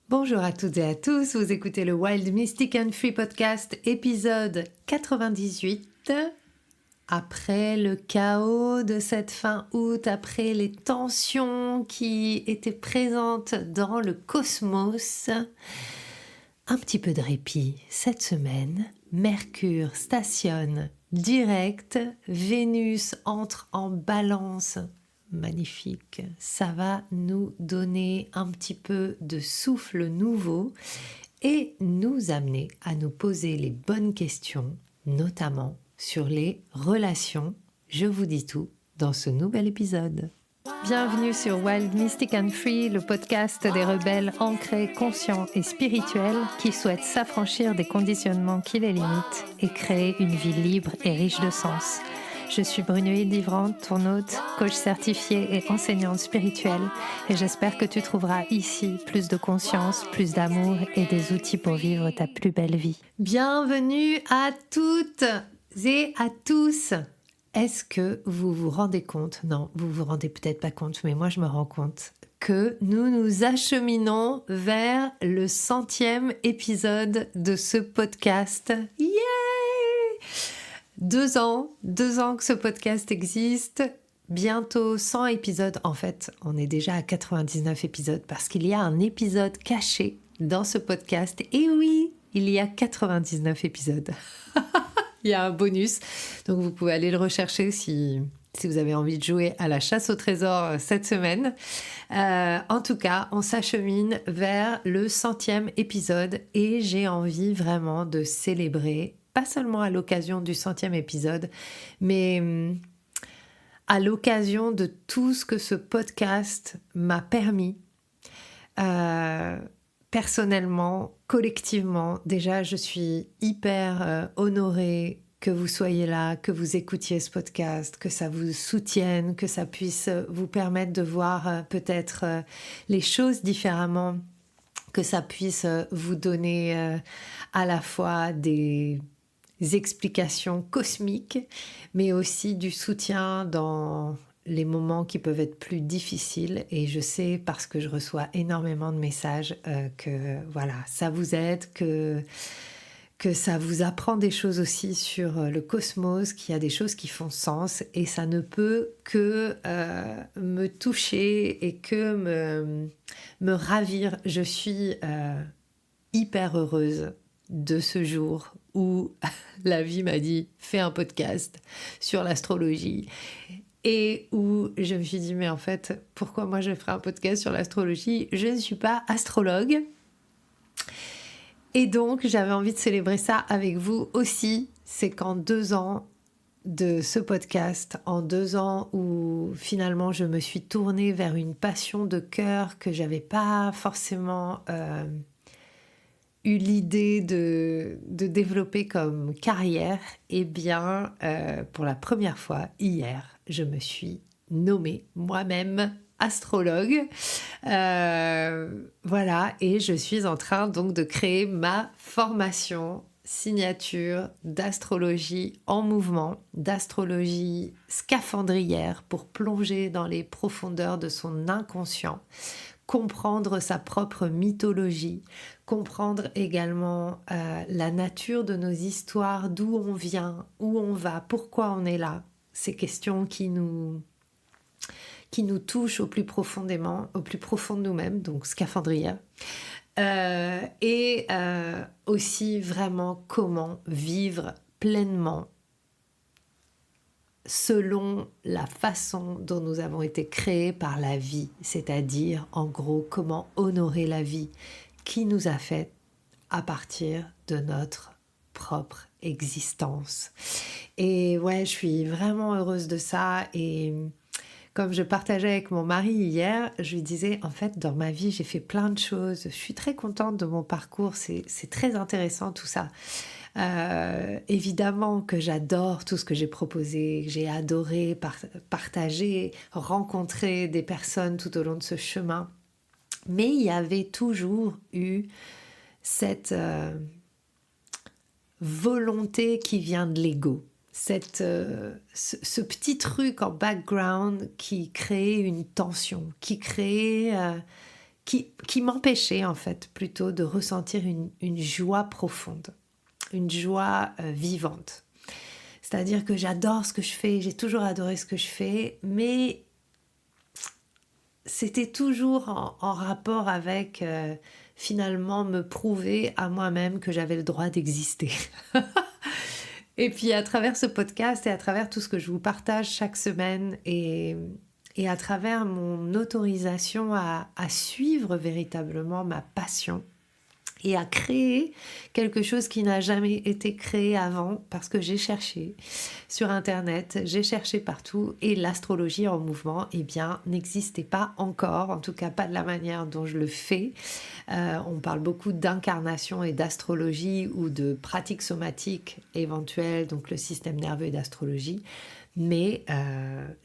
Bonjour à toutes et à tous, vous écoutez le Wild Mystic and Free Podcast, épisode 98. Après le chaos de cette fin août, après les tensions qui étaient présentes dans le cosmos, un petit peu de répit cette semaine. Mercure stationne direct, Vénus entre en balance. Magnifique, ça va nous donner un petit peu de souffle nouveau et nous amener à nous poser les bonnes questions, notamment sur les relations. Je vous dis tout dans ce nouvel épisode. Bienvenue sur Wild Mystic and Free, le podcast des rebelles ancrés, conscients et spirituels qui souhaitent s'affranchir des conditionnements qui les limitent et créer une vie libre et riche de sens. Je suis Brunoïde Livrante, ton hôte, coach certifiée et enseignante spirituelle et j'espère que tu trouveras ici plus de conscience, plus d'amour et des outils pour vivre ta plus belle vie. Bienvenue à toutes et à tous. Est-ce que vous vous rendez compte? Non, vous vous rendez peut-être pas compte, mais moi je me rends compte que nous nous acheminons vers le 100e épisode de ce podcast. Yeah! 2 ans que ce podcast existe, bientôt 100 épisodes. En fait, on est déjà à 99 épisodes parce qu'il y a un épisode caché dans ce podcast. Et oui, il y a 99 épisodes. Il y a un bonus, donc vous pouvez aller le rechercher si vous avez envie de jouer à la chasse au trésor cette semaine. En tout cas, on s'achemine vers le 100e épisode et j'ai envie vraiment de célébrer, pas seulement à l'occasion du 100e épisode, mais à l'occasion de tout ce que ce podcast m'a permis. Personnellement, collectivement, déjà, je suis hyper honorée que vous soyez là, que vous écoutiez ce podcast, que ça vous soutienne, que ça puisse vous permettre de voir peut-être les choses différemment, que ça puisse vous donner à la fois des explications cosmiques, mais aussi du soutien dans les moments qui peuvent être plus difficiles. Et je sais, parce que je reçois énormément de messages, que voilà, ça vous aide, que ça vous apprend des choses aussi sur le cosmos, qu'il y a des choses qui font sens et ça ne peut que me toucher et que me ravir. Je suis hyper heureuse de ce jour où la vie m'a dit « fais un podcast sur l'astrologie ». Et où je me suis dit, mais en fait, pourquoi moi je ferais un podcast sur l'astrologie? Je ne suis pas astrologue. Et donc, j'avais envie de célébrer ça avec vous aussi. C'est qu'en 2 ans de ce podcast, en 2 ans où finalement je me suis tournée vers une passion de cœur que j'avais pas forcément eu l'idée de développer comme carrière, eh bien, pour la première fois, hier, je me suis nommée moi-même astrologue. Voilà, et je suis en train donc de créer ma formation signature d'astrologie en mouvement, d'astrologie scaphandrière pour plonger dans les profondeurs de son inconscient, comprendre sa propre mythologie, comprendre également la nature de nos histoires, d'où on vient, où on va, pourquoi on est là. Ces questions qui nous touchent au plus profondément, au plus profond de nous-mêmes, donc scaphandrière. Et aussi vraiment comment vivre pleinement selon la façon dont nous avons été créés par la vie, c'est-à-dire en gros comment honorer la vie qui nous a fait à partir de notre propre existence. Et ouais, je suis vraiment heureuse de ça. Et comme je partageais avec mon mari hier, je lui disais, en fait, dans ma vie, j'ai fait plein de choses. Je suis très contente de mon parcours. C'est très intéressant tout ça. Évidemment que j'adore tout ce que j'ai proposé, que j'ai adoré partager, rencontrer des personnes tout au long de ce chemin. Mais il y avait toujours eu cette volonté qui vient de l'ego. Ce petit truc en background qui crée une tension, qui crée qui m'empêchait en fait plutôt de ressentir une joie profonde, une joie vivante. C'est-à-dire que j'adore ce que je fais, j'ai toujours adoré ce que je fais, mais c'était toujours en rapport avec finalement me prouver à moi-même que j'avais le droit d'exister. Et puis à travers ce podcast et à travers tout ce que je vous partage chaque semaine et à travers mon autorisation à suivre véritablement ma passion et à créer quelque chose qui n'a jamais été créé avant parce que j'ai cherché sur internet, j'ai cherché partout et l'astrologie en mouvement n'existait pas encore, en tout cas pas de la manière dont je le fais. On parle beaucoup d'incarnation et d'astrologie ou de pratiques somatiques éventuelles, donc le système nerveux et d'astrologie. Mais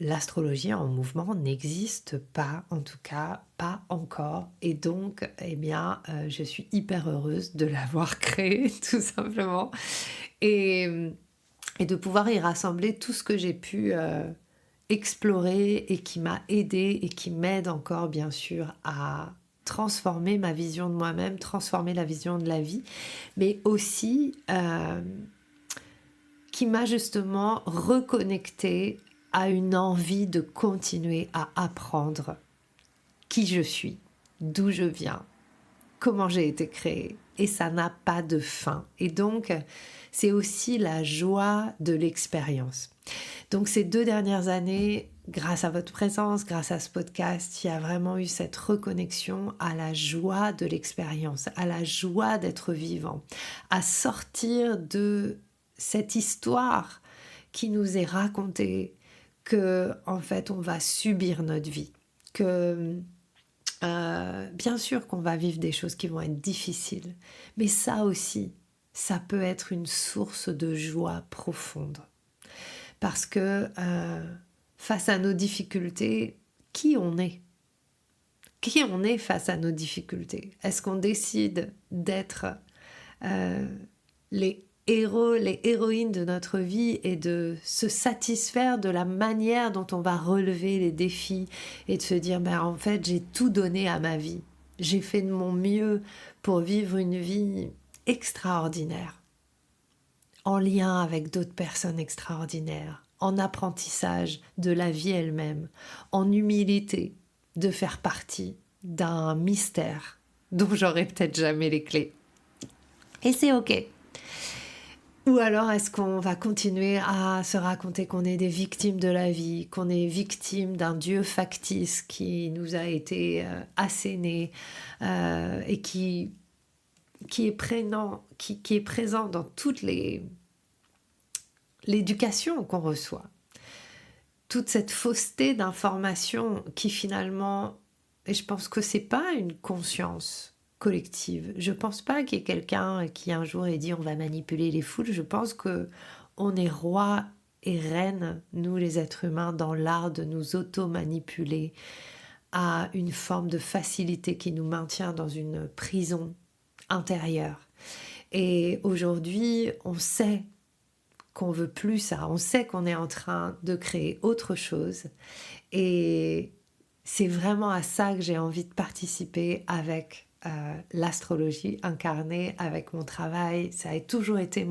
l'astrologie en mouvement n'existe pas, en tout cas pas encore. Et donc, je suis hyper heureuse de l'avoir créée, tout simplement. Et de pouvoir y rassembler tout ce que j'ai pu explorer et qui m'a aidée et qui m'aide encore, bien sûr, à transformer ma vision de moi-même, transformer la vision de la vie, mais aussi qui m'a justement reconnectée à une envie de continuer à apprendre qui je suis, d'où je viens, comment j'ai été créée. Et ça n'a pas de fin. Et donc, c'est aussi la joie de l'expérience. Donc, ces 2 dernières années, grâce à votre présence, grâce à ce podcast, il y a vraiment eu cette reconnexion à la joie de l'expérience, à la joie d'être vivant, à sortir de cette histoire qui nous est racontée que en fait on va subir notre vie, que bien sûr qu'on va vivre des choses qui vont être difficiles, mais ça aussi, ça peut être une source de joie profonde parce que face à nos difficultés, qui on est face à nos difficultés? Est-ce qu'on décide d'être les héros, les héroïnes de notre vie et de se satisfaire de la manière dont on va relever les défis et de se dire en fait j'ai tout donné à ma vie, j'ai fait de mon mieux pour vivre une vie extraordinaire, en lien avec d'autres personnes extraordinaires, en apprentissage de la vie elle-même, en humilité de faire partie d'un mystère dont j'aurai peut-être jamais les clés. Et c'est ok. Ou alors est-ce qu'on va continuer à se raconter qu'on est des victimes de la vie, qu'on est victime d'un Dieu factice qui nous a été asséné et qui est présent dans toute l'éducation qu'on reçoit. Toute cette fausseté d'information qui finalement, et je pense que c'est pas une conscience collective. Je pense pas qu'il y ait quelqu'un qui un jour ait dit on va manipuler les foules. Je pense que on est roi et reine, nous les êtres humains, dans l'art de nous auto-manipuler à une forme de facilité qui nous maintient dans une prison intérieure. Et aujourd'hui, on sait qu'on veut plus ça, on sait qu'on est en train de créer autre chose et c'est vraiment à ça que j'ai envie de participer avec l'astrologie incarnée, avec mon travail. Ça a toujours été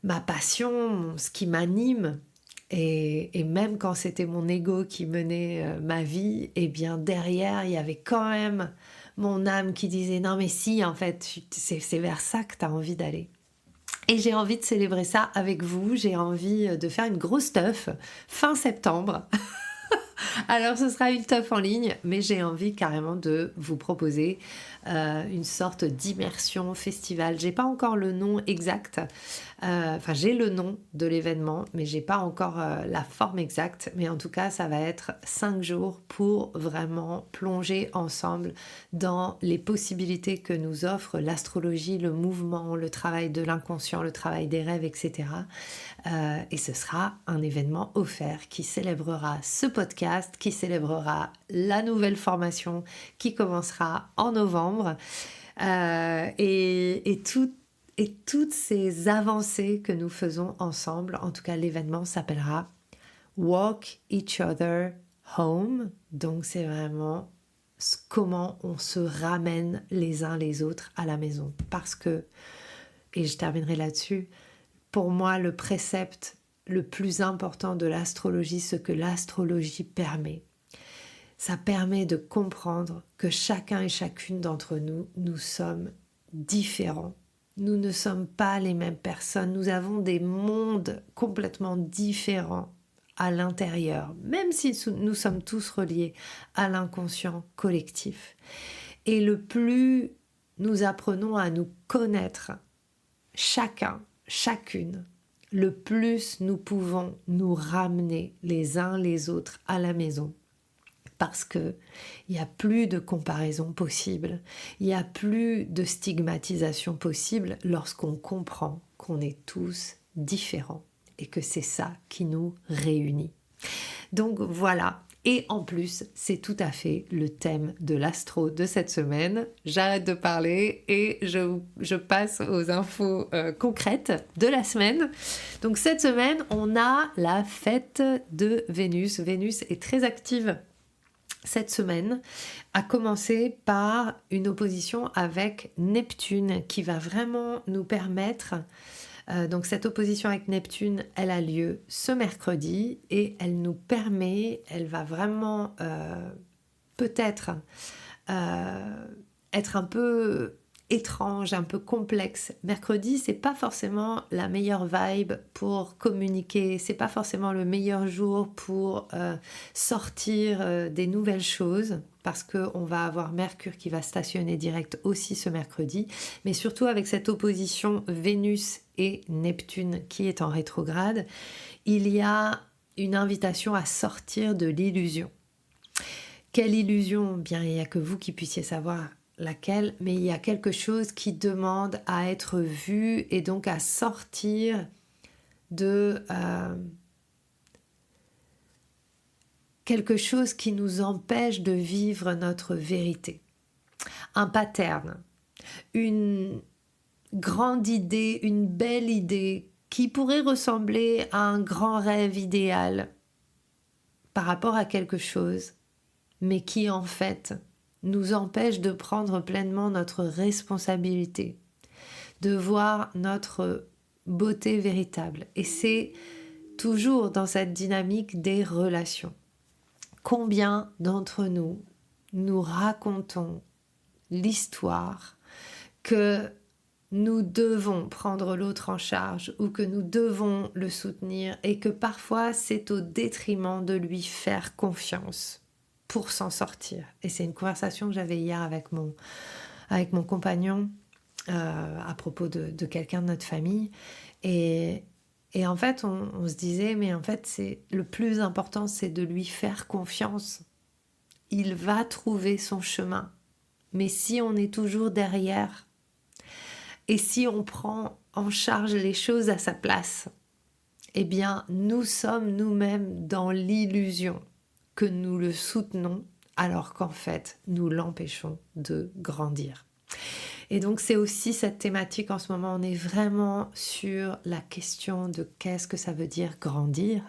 ma passion, ce qui m'anime. Et même quand c'était mon ego qui menait ma vie, derrière, il y avait quand même mon âme qui disait « Non mais si, en fait, c'est vers ça que tu as envie d'aller ». Et j'ai envie de célébrer ça avec vous. J'ai envie de faire une grosse teuf fin septembre. Alors ce sera une teuf en ligne, mais j'ai envie carrément de vous proposer une sorte d'immersion festival. J'ai pas encore le nom exact, j'ai le nom de l'événement, mais j'ai pas encore la forme exacte. Mais en tout cas, ça va être 5 jours pour vraiment plonger ensemble dans les possibilités que nous offre l'astrologie, le mouvement, le travail de l'inconscient, le travail des rêves, etc. Et ce sera un événement offert qui célébrera ce podcast, qui célébrera la nouvelle formation qui commencera en novembre et toutes ces avancées que nous faisons ensemble. En tout cas, l'événement s'appellera Walk Each Other Home. Donc, c'est vraiment comment on se ramène les uns les autres à la maison. Parce que, et je terminerai là-dessus, pour moi, le précepte le plus important de l'astrologie, ce que l'astrologie permet, ça permet de comprendre que chacun et chacune d'entre nous, nous sommes différents. Nous ne sommes pas les mêmes personnes, nous avons des mondes complètement différents à l'intérieur, même si nous sommes tous reliés à l'inconscient collectif. Et le plus nous apprenons à nous connaître, chacun, chacune, le plus nous pouvons nous ramener les uns les autres à la maison. Parce qu'il n'y a plus de comparaison possible, il n'y a plus de stigmatisation possible lorsqu'on comprend qu'on est tous différents et que c'est ça qui nous réunit. Donc voilà, et en plus, c'est tout à fait le thème de l'astro de cette semaine. J'arrête de parler et je passe aux infos concrètes de la semaine. Donc cette semaine, on a la fête de Vénus. Vénus est très active cette semaine, a commencé par une opposition avec Neptune qui va vraiment nous permettre, donc cette opposition avec Neptune, elle a lieu ce mercredi et elle nous permet, elle va vraiment peut-être être un peu étrange, un peu complexe. Mercredi, c'est pas forcément la meilleure vibe pour communiquer, c'est pas forcément le meilleur jour pour sortir des nouvelles choses, parce qu'on va avoir Mercure qui va stationner direct aussi ce mercredi, mais surtout avec cette opposition Vénus et Neptune qui est en rétrograde, il y a une invitation à sortir de l'illusion. Quelle illusion? Bien, il n'y a que vous qui puissiez savoir laquelle, mais il y a quelque chose qui demande à être vu et donc à sortir de quelque chose qui nous empêche de vivre notre vérité. Un pattern, une grande idée, une belle idée qui pourrait ressembler à un grand rêve idéal par rapport à quelque chose, mais qui en fait nous empêche de prendre pleinement notre responsabilité, de voir notre beauté véritable. Et c'est toujours dans cette dynamique des relations. Combien d'entre nous nous racontons l'histoire que nous devons prendre l'autre en charge ou que nous devons le soutenir et que parfois c'est au détriment de lui faire confiance pour s'en sortir. Et c'est une conversation que j'avais hier avec mon compagnon à propos de quelqu'un de notre famille. Et en fait, on se disait, mais en fait, le plus important, c'est de lui faire confiance. Il va trouver son chemin. Mais si on est toujours derrière, et si on prend en charge les choses à sa place, eh bien, nous sommes nous-mêmes dans l'illusion que nous le soutenons, alors qu'en fait, nous l'empêchons de grandir. Et donc, c'est aussi cette thématique en ce moment, on est vraiment sur la question de qu'est-ce que ça veut dire grandir.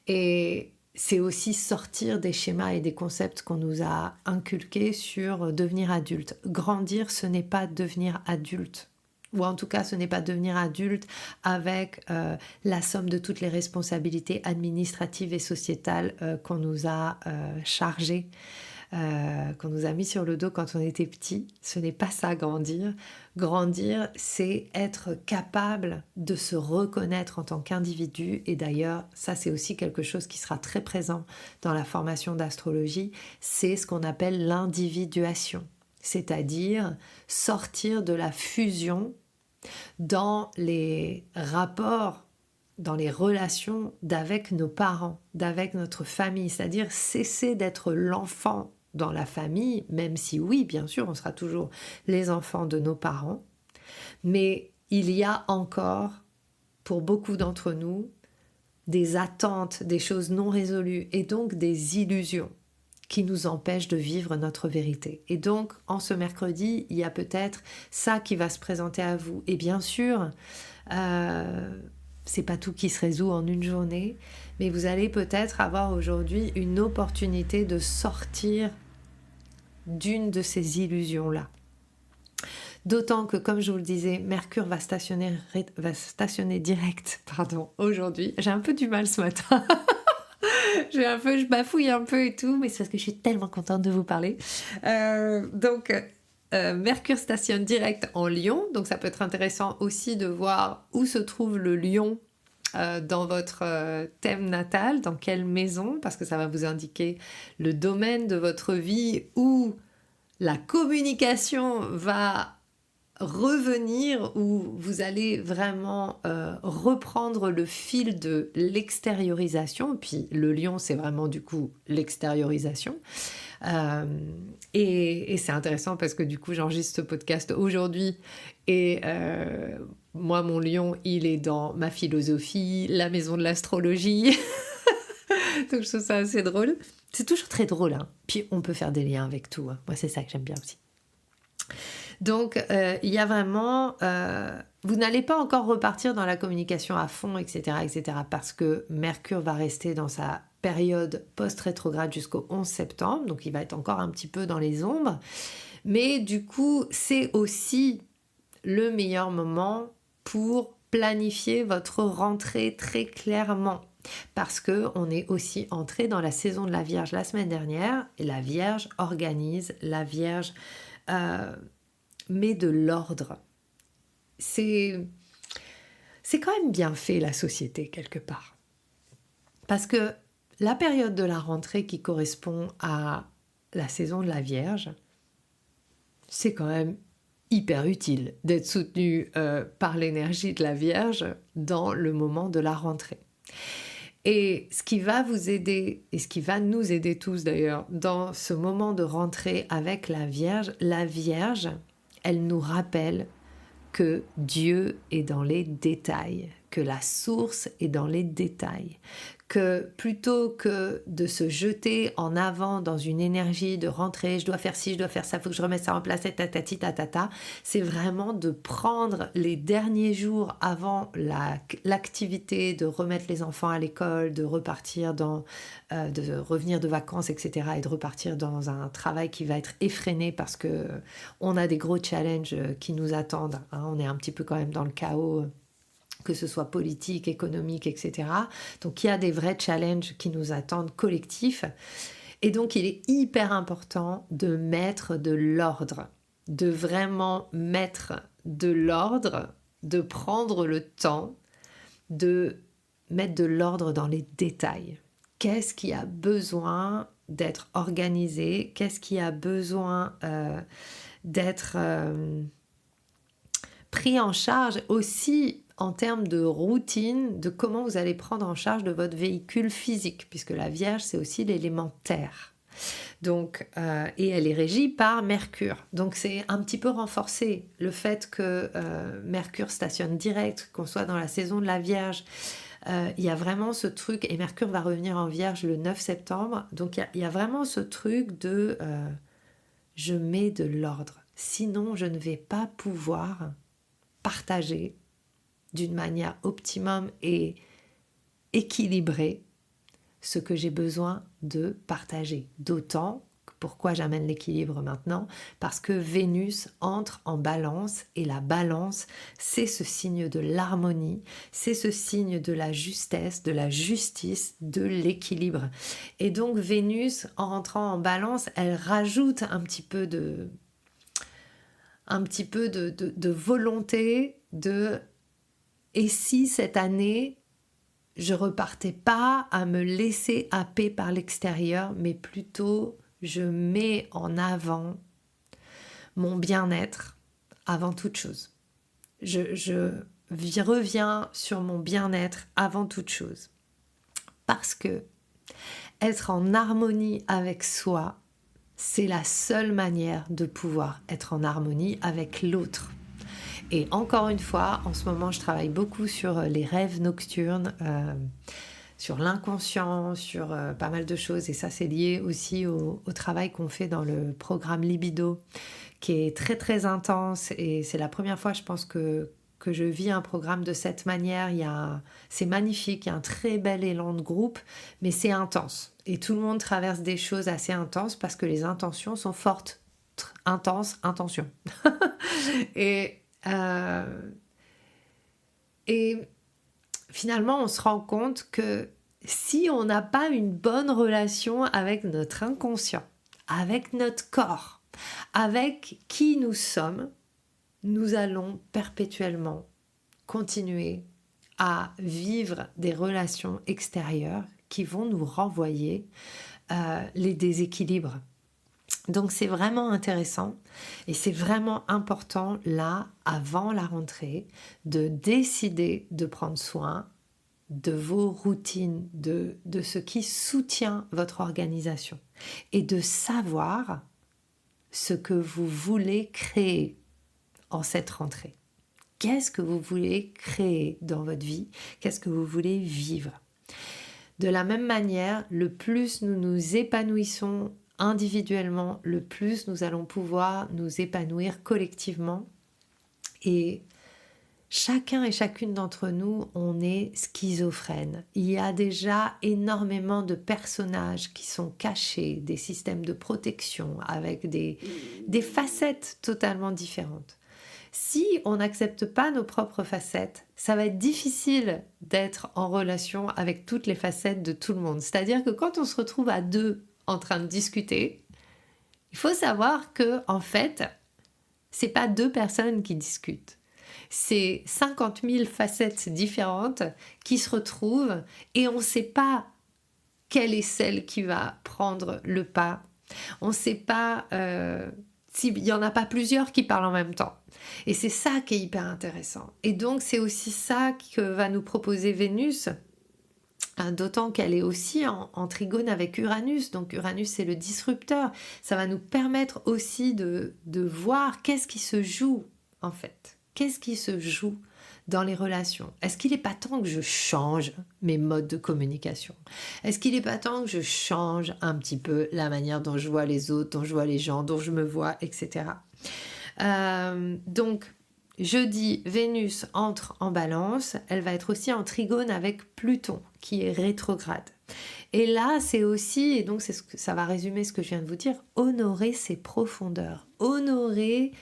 Et c'est aussi sortir des schémas et des concepts qu'on nous a inculqués sur devenir adulte. Grandir, ce n'est pas devenir adulte. Ou en tout cas, ce n'est pas devenir adulte avec la somme de toutes les responsabilités administratives et sociétales qu'on nous a chargées, qu'on nous a mis sur le dos quand on était petit. Ce n'est pas ça, grandir. Grandir, c'est être capable de se reconnaître en tant qu'individu. Et d'ailleurs, ça, c'est aussi quelque chose qui sera très présent dans la formation d'astrologie. C'est ce qu'on appelle l'individuation. C'est-à-dire sortir de la fusion dans les rapports, dans les relations d'avec nos parents, d'avec notre famille, c'est-à-dire cesser d'être l'enfant dans la famille, même si oui, bien sûr, on sera toujours les enfants de nos parents, mais il y a encore, pour beaucoup d'entre nous, des attentes, des choses non résolues et donc des illusions qui nous empêche de vivre notre vérité. Et donc, en ce mercredi, il y a peut-être ça qui va se présenter à vous. Et bien sûr, c'est pas tout qui se résout en une journée, mais vous allez peut-être avoir aujourd'hui une opportunité de sortir d'une de ces illusions-là. D'autant que, comme je vous le disais, Mercure va stationner direct aujourd'hui. J'ai un peu du mal ce matin. Je bafouille un peu et tout, mais c'est parce que je suis tellement contente de vous parler. Mercure stationne direct en Lion, donc ça peut être intéressant aussi de voir où se trouve le Lion dans votre thème natal, dans quelle maison, parce que ça va vous indiquer le domaine de votre vie où la communication va revenir, où vous allez vraiment reprendre le fil de l'extériorisation. Puis le lion, c'est vraiment du coup l'extériorisation. Et c'est intéressant parce que du coup, j'enregistre ce podcast aujourd'hui et moi, mon lion, il est dans ma philosophie, la maison de l'astrologie. Donc je trouve ça assez drôle. C'est toujours très drôle, hein. Puis on peut faire des liens avec tout, hein. Moi, c'est ça que j'aime bien aussi. Donc, il y a vraiment... vous n'allez pas encore repartir dans la communication à fond, etc., parce que Mercure va rester dans sa période post-rétrograde jusqu'au 11 septembre, donc il va être encore un petit peu dans les ombres. Mais du coup, c'est aussi le meilleur moment pour planifier votre rentrée très clairement. Parce qu'on est aussi entré dans la saison de la Vierge la semaine dernière, et la Vierge organise, la Vierge... met de l'ordre. C'est quand même bien fait, la société, quelque part. Parce que la période de la rentrée qui correspond à la saison de la Vierge, c'est quand même hyper utile d'être soutenu par l'énergie de la Vierge dans le moment de la rentrée. Et ce qui va vous aider, et ce qui va nous aider tous d'ailleurs, dans ce moment de rentrée avec la Vierge, elle nous rappelle que Dieu est dans les détails, que la source est dans les détails, que plutôt que de se jeter en avant dans une énergie de rentrer, je dois faire ci, je dois faire ça, il faut que je remette ça en place, tatati, tatata, c'est vraiment de prendre les derniers jours avant l'activité, de remettre les enfants à l'école, de repartir de revenir de vacances, etc., et de repartir dans un travail qui va être effréné parce que on a des gros challenges qui nous attendent, hein, on est un petit peu quand même dans le chaos, que ce soit politique, économique, etc. Donc il y a des vrais challenges qui nous attendent collectifs. Et donc il est hyper important de mettre de l'ordre, de vraiment mettre de l'ordre, de prendre le temps de mettre de l'ordre dans les détails. Qu'est-ce qui a besoin d'être organisé? Qu'est-ce qui a besoin d'être pris en charge aussi en termes de routine, de comment vous allez prendre en charge de votre véhicule physique, puisque la Vierge, c'est aussi l'élément terre. Donc, et elle est régie par Mercure. Donc, c'est un petit peu renforcé le fait que Mercure stationne direct, qu'on soit dans la saison de la Vierge. Il y a vraiment ce truc, et Mercure va revenir en Vierge le 9 septembre. Donc, il y a vraiment ce truc de je mets de l'ordre. Sinon, je ne vais pas pouvoir partager d'une manière optimum et équilibrée ce que j'ai besoin de partager. D'autant, pourquoi j'amène l'équilibre maintenant? Parce que Vénus entre en balance, et la balance, c'est ce signe de l'harmonie, c'est ce signe de la justesse, de la justice, de l'équilibre. Et donc Vénus, en rentrant en balance, elle rajoute un petit peu de volonté de... Et si cette année, je repartais pas à me laisser happer par l'extérieur, mais plutôt je mets en avant mon bien-être avant toute chose. Je reviens sur mon bien-être avant toute chose. Parce que être en harmonie avec soi, c'est la seule manière de pouvoir être en harmonie avec l'autre. Et encore une fois, en ce moment, je travaille beaucoup sur les rêves nocturnes, sur l'inconscient, sur pas mal de choses. Et ça, c'est lié aussi au travail qu'on fait dans le programme Libido, qui est très, très intense. Et c'est la première fois, je pense, que que je vis un programme de cette manière. C'est magnifique, il y a un très bel élan de groupe, mais c'est intense. Et tout le monde traverse des choses assez intenses parce que les intentions sont fortes. Intense, intention. et, et finalement, on se rend compte que si on n'a pas une bonne relation avec notre inconscient, avec notre corps, avec qui nous sommes, nous allons perpétuellement continuer à vivre des relations extérieures qui vont nous renvoyer les déséquilibres. Donc c'est vraiment intéressant et c'est vraiment important là, avant la rentrée, de décider de prendre soin de vos routines, de ce qui soutient votre organisation et de savoir ce que vous voulez créer en cette rentrée. Qu'est-ce que vous voulez créer dans votre vie? Qu'est-ce que vous voulez vivre? De la même manière, le plus nous nous épanouissons individuellement, le plus nous allons pouvoir nous épanouir collectivement. Et chacun et chacune d'entre nous, on est schizophrène. Il y a déjà énormément de personnages qui sont cachés, des systèmes de protection avec des facettes totalement différentes. Si on n'accepte pas nos propres facettes, ça va être difficile d'être en relation avec toutes les facettes de tout le monde. C'est-à-dire que quand on se retrouve à deux en train de discuter, il faut savoir que en fait, c'est pas deux personnes qui discutent. C'est 50 000 facettes différentes qui se retrouvent et on ne sait pas quelle est celle qui va prendre le pas. On ne sait pas s'il n'y en a pas plusieurs qui parlent en même temps. Et c'est ça qui est hyper intéressant. Et donc, c'est aussi ça que va nous proposer Vénus, d'autant qu'elle est aussi en trigone avec Uranus. Donc, Uranus, c'est le disrupteur. Ça va nous permettre aussi de voir qu'est-ce qui se joue, en fait. Qu'est-ce qui se joue dans les relations? Est-ce qu'il n'est pas temps que je change mes modes de communication? Est-ce qu'il n'est pas temps que je change un petit peu la manière dont je vois les autres, dont je vois les gens, dont je me vois, etc. Donc, jeudi, Vénus entre en Balance. Elle va être aussi en trigone avec Pluton, qui est rétrograde. Et là, c'est aussi, et donc ça va résumer ce que je viens de vous dire, honorer ses profondeurs, honorer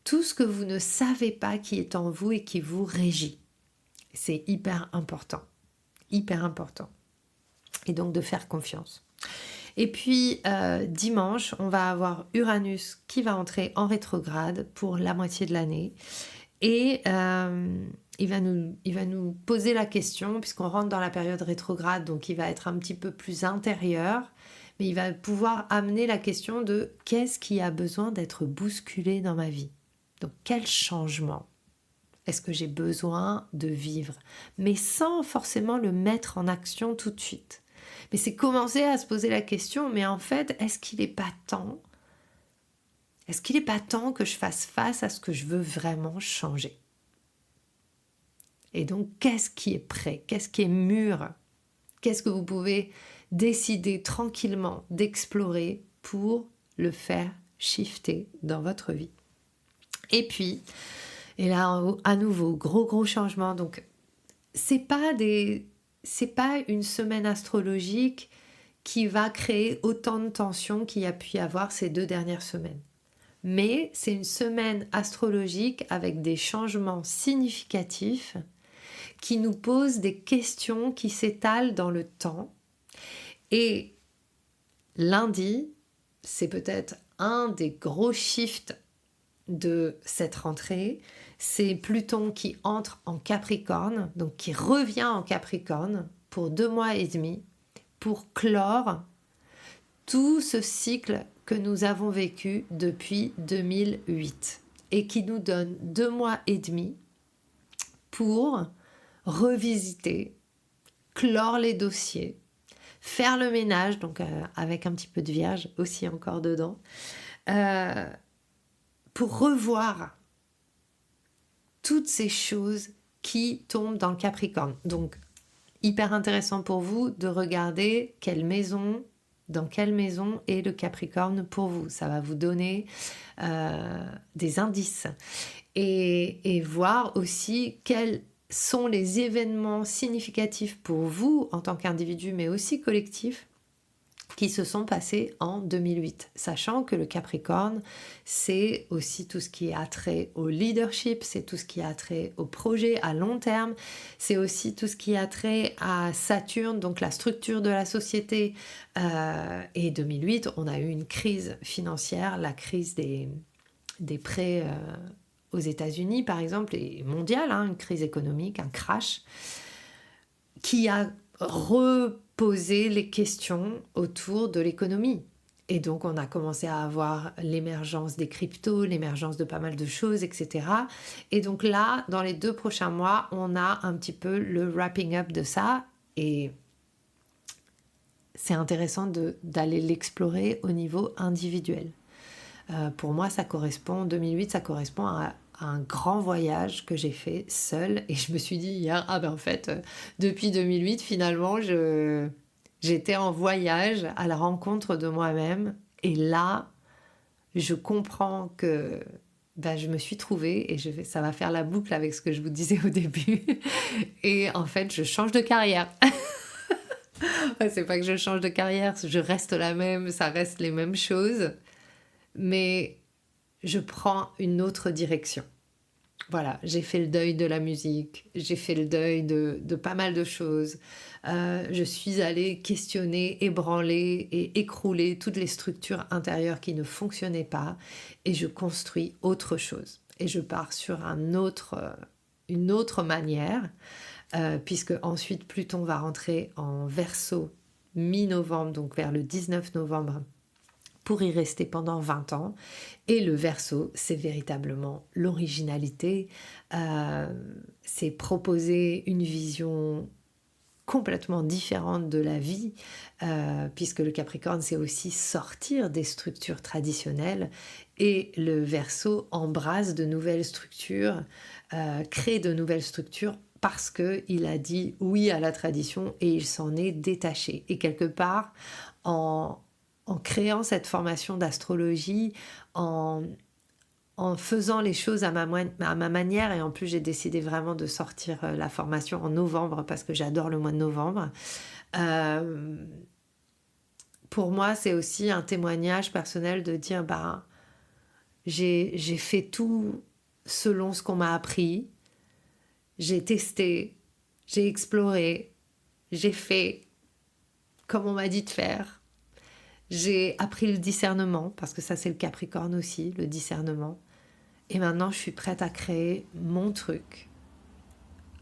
tout ce que vous ne savez pas qui est en vous et qui vous régit. C'est hyper important. Hyper important. Et donc de faire confiance. Et puis dimanche, on va avoir Uranus qui va entrer en rétrograde pour la moitié de l'année. Et il va nous poser la question, puisqu'on rentre dans la période rétrograde, donc il va être un petit peu plus intérieur, mais il va pouvoir amener la question de qu'est-ce qui a besoin d'être bousculé dans ma vie? Donc, quel changement est-ce que j'ai besoin de vivre? Mais sans forcément le mettre en action tout de suite. Mais c'est commencer à se poser la question, mais en fait, est-ce qu'il n'est pas temps que je fasse face à ce que je veux vraiment changer? Et donc, qu'est-ce qui est prêt? Qu'est-ce qui est mûr? Qu'est-ce que vous pouvez décider tranquillement d'explorer pour le faire shifter dans votre vie? Et puis, et là, à nouveau, gros changement. Donc, c'est pas une semaine astrologique qui va créer autant de tensions qu'il y a pu y avoir ces 2 dernières semaines. Mais c'est une semaine astrologique avec des changements significatifs qui nous posent des questions qui s'étalent dans le temps. Et lundi, c'est peut-être un des gros shifts de cette rentrée, c'est Pluton qui entre en Capricorne, donc qui revient en Capricorne pour 2 mois et demi, pour clore tout ce cycle que nous avons vécu depuis 2008 et qui nous donne 2 mois et demi pour revisiter, clore les dossiers, faire le ménage, donc avec un petit peu de Vierge aussi encore dedans, pour revoir toutes ces choses qui tombent dans le Capricorne. Donc, hyper intéressant pour vous de regarder quelle maison Dans quelle maison est le Capricorne pour vous? Ça va vous donner des indices. Et voir aussi quels sont les événements significatifs pour vous en tant qu'individu, mais aussi collectif, qui se sont passés en 2008. Sachant que le Capricorne, c'est aussi tout ce qui a trait au leadership, c'est tout ce qui a trait au projet à long terme, c'est aussi tout ce qui a trait à Saturne, donc la structure de la société. Et 2008, on a eu une crise financière, la crise des prêts aux États-Unis, par exemple, et mondiale, une crise économique, un crash, qui a reposé les questions autour de l'économie. Et donc, on a commencé à avoir l'émergence des cryptos, l'émergence de pas mal de choses, etc. Et donc là, dans les 2 prochains mois, on a un petit peu le wrapping up de ça. Et c'est intéressant d'aller l'explorer au niveau individuel. Pour moi, 2008, ça correspond à un grand voyage que j'ai fait seule. Et je me suis dit hier, en fait, depuis 2008, finalement, j'étais en voyage à la rencontre de moi-même. Et là, je comprends que je me suis trouvée, et ça va faire la boucle avec ce que je vous disais au début. Et en fait, je change de carrière. C'est pas que je change de carrière, je reste la même, ça reste les mêmes choses. Mais je prends une autre direction. Voilà, j'ai fait le deuil de la musique, j'ai fait le deuil de pas mal de choses. Je suis allée questionner, ébranler et écrouler toutes les structures intérieures qui ne fonctionnaient pas, et je construis autre chose. Et je pars sur une autre manière, puisque ensuite Pluton va rentrer en Verseau mi-novembre, donc vers le 19 novembre, pour y rester pendant 20 ans. Et le Verseau, c'est véritablement l'originalité, c'est proposer une vision complètement différente de la vie, puisque le Capricorne, c'est aussi sortir des structures traditionnelles, et le Verseau embrasse de nouvelles structures, crée de nouvelles structures, parce qu'il a dit oui à la tradition et il s'en est détaché. Et quelque part, en créant cette formation d'astrologie, en faisant les choses à ma manière, et en plus j'ai décidé vraiment de sortir la formation en novembre parce que j'adore le mois de novembre. Pour moi, c'est aussi un témoignage personnel de dire j'ai fait tout selon ce qu'on m'a appris, j'ai testé, j'ai exploré, j'ai fait comme on m'a dit de faire. J'ai appris le discernement, parce que ça c'est le Capricorne aussi, le discernement. Et maintenant je suis prête à créer mon truc,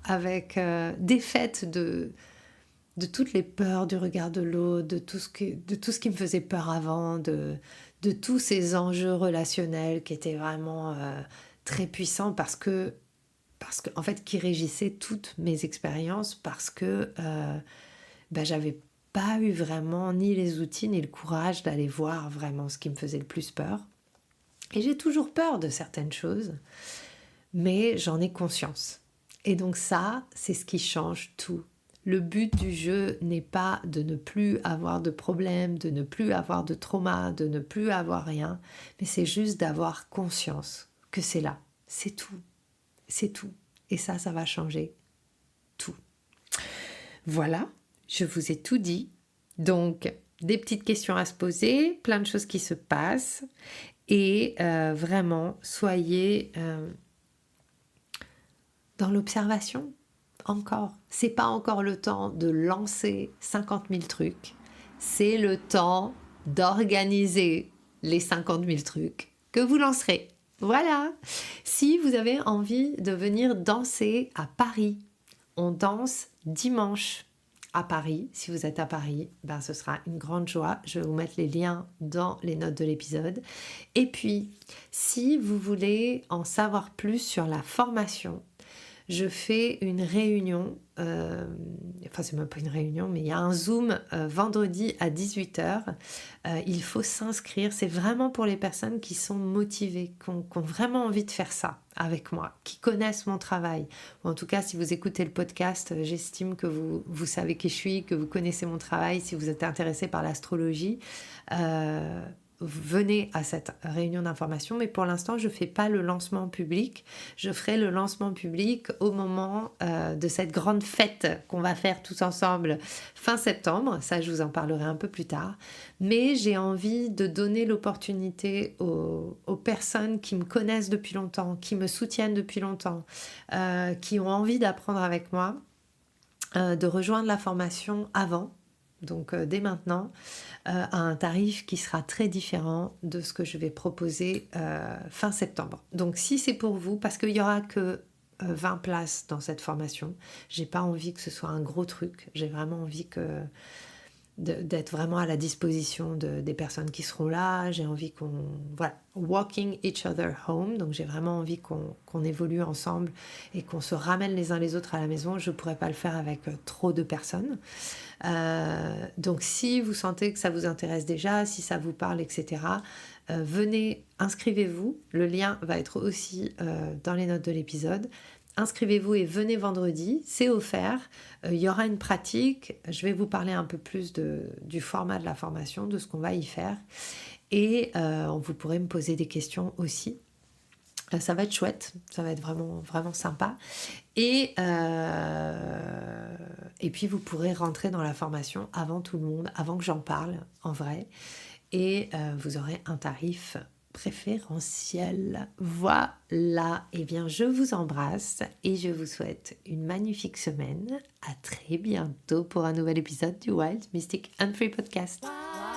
avec défaite de toutes les peurs du regard de l'autre, de tout ce qui me faisait peur avant, de tous ces enjeux relationnels qui étaient vraiment très puissants, parce que en fait, qui régissaient toutes mes expériences, parce que j'avais pas eu vraiment ni les outils ni le courage d'aller voir vraiment ce qui me faisait le plus peur. Et j'ai toujours peur de certaines choses, mais j'en ai conscience. Et donc ça, c'est ce qui change tout. Le but du jeu n'est pas de ne plus avoir de problèmes, de ne plus avoir de trauma, de ne plus avoir rien, mais c'est juste d'avoir conscience que c'est là. C'est tout. C'est tout. Et ça va changer tout. Voilà, je vous ai tout dit. Donc, des petites questions à se poser, plein de choses qui se passent. Et vraiment, soyez dans l'observation. Encore. C'est pas encore le temps de lancer 50 000 trucs. C'est le temps d'organiser les 50 000 trucs que vous lancerez. Voilà. Si vous avez envie de venir danser à Paris, on danse dimanche à Paris. Si vous êtes à Paris, ce sera une grande joie. Je vais vous mettre les liens dans les notes de l'épisode. Et puis, si vous voulez en savoir plus sur la formation, je fais une réunion, enfin c'est même pas une réunion, mais il y a un Zoom vendredi à 18h. Il faut s'inscrire, c'est vraiment pour les personnes qui sont motivées, qui ont vraiment envie de faire ça avec moi, qui connaissent mon travail. Ou en tout cas, si vous écoutez le podcast, j'estime que vous savez qui je suis, que vous connaissez mon travail, si vous êtes intéressé par l'astrologie. Venez à cette réunion d'information, mais pour l'instant, je ne fais pas le lancement public. Je ferai le lancement public au moment de cette grande fête qu'on va faire tous ensemble fin septembre. Ça, je vous en parlerai un peu plus tard. Mais j'ai envie de donner l'opportunité aux personnes qui me connaissent depuis longtemps, qui me soutiennent depuis longtemps, qui ont envie d'apprendre avec moi, de rejoindre la formation avant. Donc dès maintenant, à un tarif qui sera très différent de ce que je vais proposer fin septembre. Donc si c'est pour vous, parce qu'il n'y aura que 20 places dans cette formation, j'ai pas envie que ce soit un gros truc, j'ai vraiment envie d'être vraiment à la disposition des personnes qui seront là. J'ai envie walking each other home, donc j'ai vraiment envie qu'on évolue ensemble et qu'on se ramène les uns les autres à la maison. Je ne pourrais pas le faire avec trop de personnes. Donc si vous sentez que ça vous intéresse déjà, si ça vous parle, etc., venez, inscrivez-vous. Le lien va être aussi dans les notes de l'épisode. Inscrivez-vous et venez vendredi, c'est offert. Il y aura une pratique, je vais vous parler un peu plus du format de la formation, de ce qu'on va y faire. Et vous pourrez me poser des questions aussi. Ça va être chouette, ça va être vraiment, vraiment sympa. Et puis vous pourrez rentrer dans la formation avant tout le monde, avant que j'en parle en vrai. Et vous aurez un tarif préférentiel. Voilà. Eh bien, je vous embrasse et je vous souhaite une magnifique semaine. À très bientôt pour un nouvel épisode du Wild, Mystic and Free Podcast.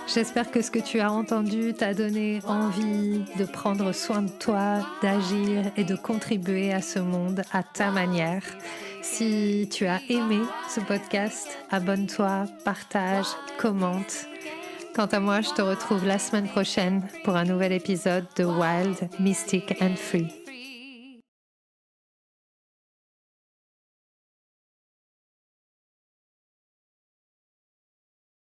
J'espère que ce que tu as entendu t'a donné envie de prendre soin de toi, d'agir et de contribuer à ce monde à ta manière. Si tu as aimé ce podcast, abonne-toi, partage, commente. Quant à moi, je te retrouve la semaine prochaine pour un nouvel épisode de Wild, Mystic and Free.